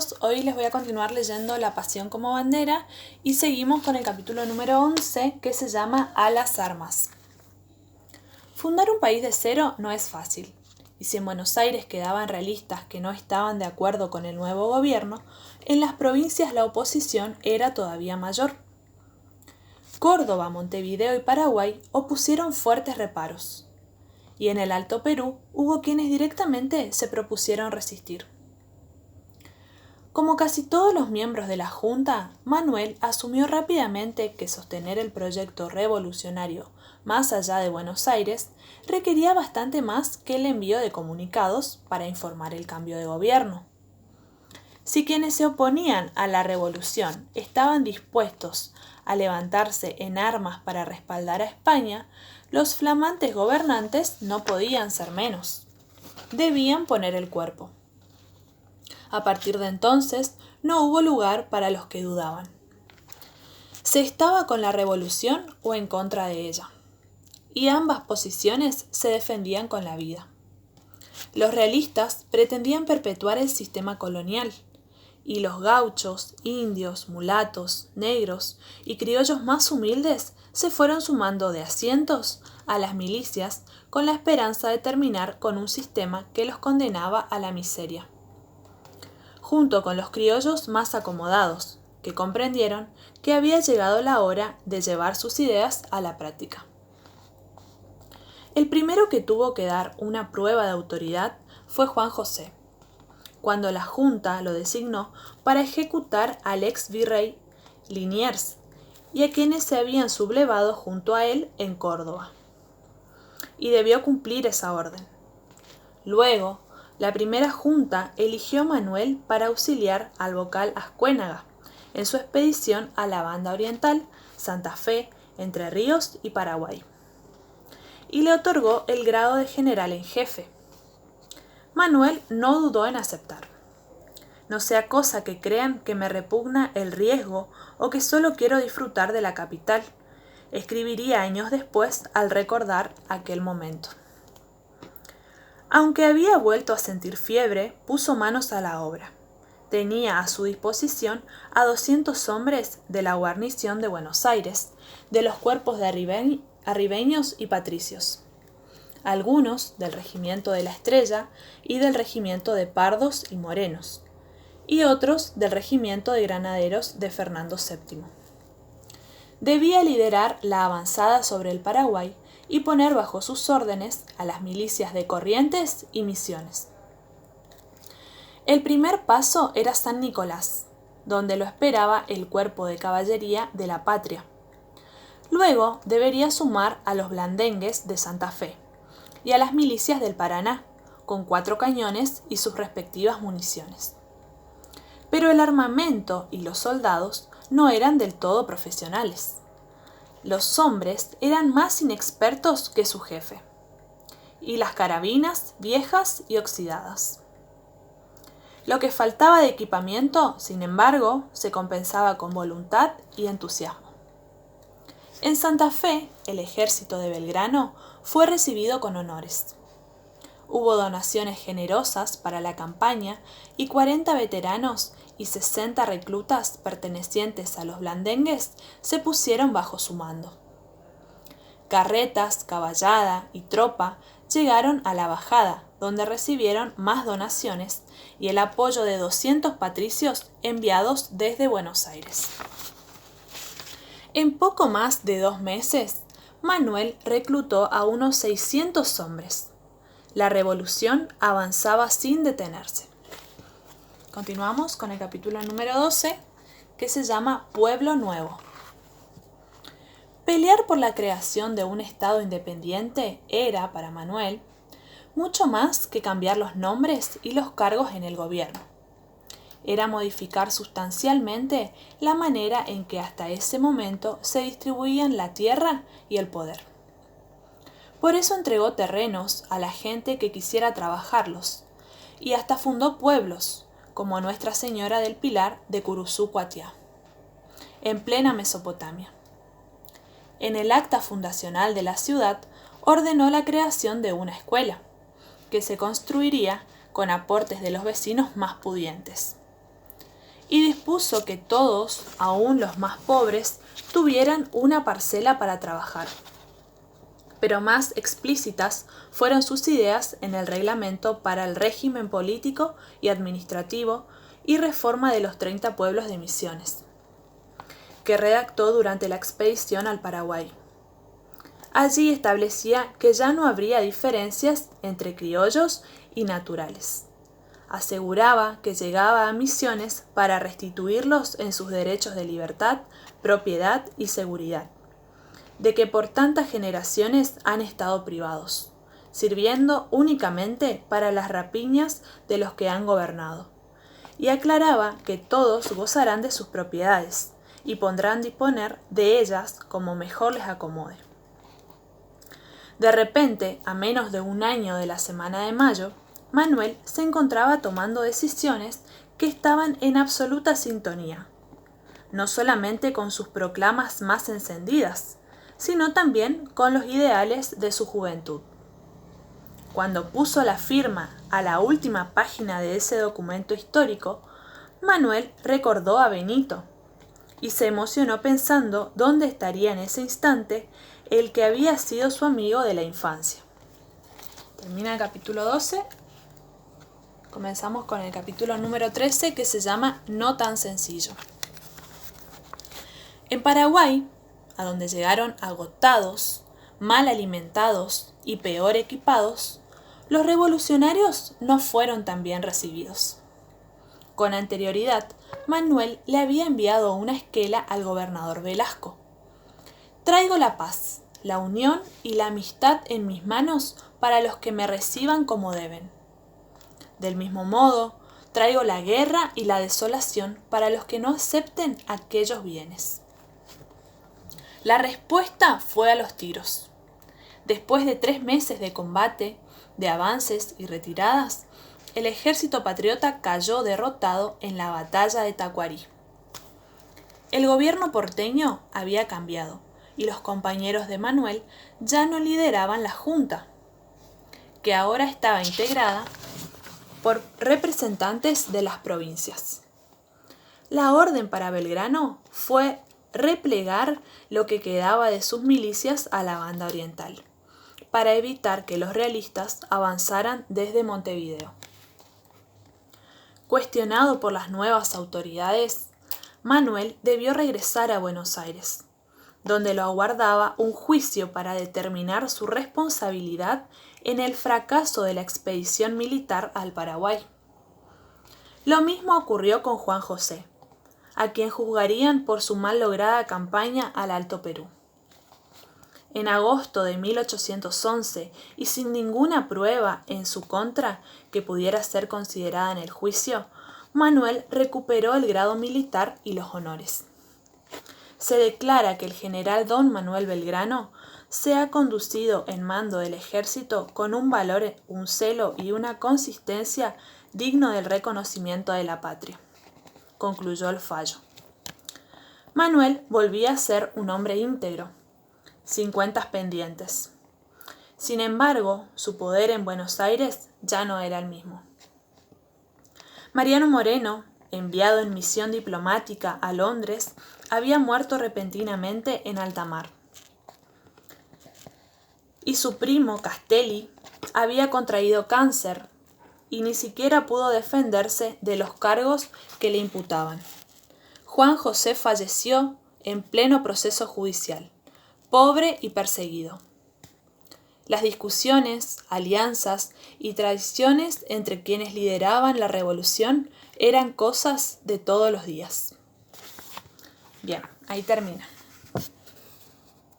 todos, hoy les voy a continuar leyendo La Pasión como bandera y seguimos con el capítulo número 11 que se llama A las armas. Fundar un país de cero no es fácil, y si en Buenos Aires quedaban realistas que no estaban de acuerdo con el nuevo gobierno, en las provincias la oposición era todavía mayor. Córdoba, Montevideo y Paraguay opusieron fuertes reparos, y en el Alto Perú hubo quienes directamente se propusieron resistir. Como casi todos los miembros de la Junta, Manuel asumió rápidamente que sostener el proyecto revolucionario más allá de Buenos Aires requería bastante más que el envío de comunicados para informar el cambio de gobierno. Si quienes se oponían a la revolución estaban dispuestos a levantarse en armas para respaldar a España, los flamantes gobernantes no podían ser menos. Debían poner el cuerpo. A partir de entonces, no hubo lugar para los que dudaban. ¿Se estaba con la revolución o en contra de ella? Y ambas posiciones se defendían con la vida. Los realistas pretendían perpetuar el sistema colonial, y los gauchos, indios, mulatos, negros y criollos más humildes se fueron sumando de asientos a las milicias con la esperanza de terminar con un sistema que los condenaba a la miseria. Junto con los criollos más acomodados, que comprendieron que había llegado la hora de llevar sus ideas a la práctica. El primero que tuvo que dar una prueba de autoridad fue Juan José, cuando la Junta lo designó para ejecutar al ex virrey Liniers y a quienes se habían sublevado junto a él en Córdoba. Y debió cumplir esa orden. Luego, la primera Junta eligió a Manuel para auxiliar al vocal Ascuénaga en su expedición a la Banda Oriental, Santa Fe, Entre Ríos y Paraguay, y le otorgó el grado de general en jefe. Manuel no dudó en aceptar. No sea cosa que crean que me repugna el riesgo o que solo quiero disfrutar de la capital, escribiría años después al recordar aquel momento. Aunque había vuelto a sentir fiebre, puso manos a la obra. Tenía a su disposición a 200 hombres de la guarnición de Buenos Aires, de los cuerpos de arribeños y patricios, algunos del regimiento de la Estrella y del regimiento de Pardos y Morenos, y otros del regimiento de granaderos de Fernando VII. Debía liderar la avanzada sobre el Paraguay y poner bajo sus órdenes a las milicias de Corrientes y Misiones. El primer paso era San Nicolás, donde lo esperaba el cuerpo de caballería de la Patria. Luego debería sumar a los blandengues de Santa Fe y a las milicias del Paraná, con 4 cañones y sus respectivas municiones. Pero el armamento y los soldados no eran del todo profesionales. Los hombres eran más inexpertos que su jefe, y las carabinas viejas y oxidadas. Lo que faltaba de equipamiento, sin embargo, se compensaba con voluntad y entusiasmo. En Santa Fe, el ejército de Belgrano fue recibido con honores. Hubo donaciones generosas para la campaña y 40 veteranos y 60 reclutas pertenecientes a los blandengues se pusieron bajo su mando. Carretas, caballada y tropa llegaron a la bajada, donde recibieron más donaciones y el apoyo de 200 patricios enviados desde Buenos Aires. En poco más de 2 meses, Manuel reclutó a unos 600 hombres. La revolución avanzaba sin detenerse. Continuamos con el capítulo número 12, que se llama Pueblo Nuevo. Pelear por la creación de un Estado independiente era, para Manuel, mucho más que cambiar los nombres y los cargos en el gobierno. Era modificar sustancialmente la manera en que hasta ese momento se distribuían la tierra y el poder. Por eso entregó terrenos a la gente que quisiera trabajarlos, y hasta fundó pueblos, como Nuestra Señora del Pilar de Curuzú Cuatiá, en plena Mesopotamia. En el acta fundacional de la ciudad ordenó la creación de una escuela, que se construiría con aportes de los vecinos más pudientes. y dispuso que todos, aun los más pobres, tuvieran una parcela para trabajar. Pero más explícitas fueron sus ideas en el reglamento para el régimen político y administrativo y reforma de los 30 pueblos de Misiones, que redactó durante la expedición al Paraguay. Allí establecía que ya no habría diferencias entre criollos y naturales. Aseguraba que llegaba a Misiones para restituirlos en sus derechos de libertad, propiedad y seguridad, de que por tantas generaciones han estado privados, sirviendo únicamente para las rapiñas de los que han gobernado, y aclaraba que todos gozarán de sus propiedades y podrán disponer de ellas como mejor les acomode. De repente, a menos de un año de la Semana de Mayo, Manuel se encontraba tomando decisiones que estaban en absoluta sintonía, no solamente con sus proclamas más encendidas, sino también con los ideales de su juventud. Cuando puso la firma a la última página de ese documento histórico, Manuel recordó a Benito y se emocionó pensando dónde estaría en ese instante el que había sido su amigo de la infancia. Termina el capítulo 12. Comenzamos con el capítulo número 13, que se llama No tan sencillo. En Paraguay, a donde llegaron agotados, mal alimentados y peor equipados, los revolucionarios no fueron tan bien recibidos. Con anterioridad, Manuel le había enviado una esquela al gobernador Velasco. Traigo la paz, la unión y la amistad en mis manos para los que me reciban como deben. Del mismo modo, traigo la guerra y la desolación para los que no acepten aquellos bienes. La respuesta fue a los tiros. Después de 3 meses de combate, de avances y retiradas, el ejército patriota cayó derrotado en la batalla de Tacuarí. El gobierno porteño había cambiado y los compañeros de Manuel ya no lideraban la junta, que ahora estaba integrada por representantes de las provincias. La orden para Belgrano fue replegar lo que quedaba de sus milicias a la banda oriental, para evitar que los realistas avanzaran desde Montevideo. Cuestionado por las nuevas autoridades, Manuel debió regresar a Buenos Aires, donde lo aguardaba un juicio para determinar su responsabilidad en el fracaso de la expedición militar al Paraguay. Lo mismo ocurrió con Juan José, a quien juzgarían por su mal lograda campaña al Alto Perú. En agosto de 1811, y sin ninguna prueba en su contra que pudiera ser considerada en el juicio, Manuel recuperó el grado militar y los honores. Se declara que el general don Manuel Belgrano se ha conducido en mando del ejército con un valor, un celo y una consistencia digno del reconocimiento de la patria, concluyó el fallo. Manuel volvía a ser un hombre íntegro, sin cuentas pendientes. Sin embargo, su poder en Buenos Aires ya no era el mismo. Mariano Moreno, enviado en misión diplomática a Londres, había muerto repentinamente en alta mar. Y su primo, Castelli, había contraído cáncer y ni siquiera pudo defenderse de los cargos que le imputaban. Juan José falleció en pleno proceso judicial, pobre y perseguido. Las discusiones, alianzas y traiciones entre quienes lideraban la revolución eran cosas de todos los días. Bien, ahí termina.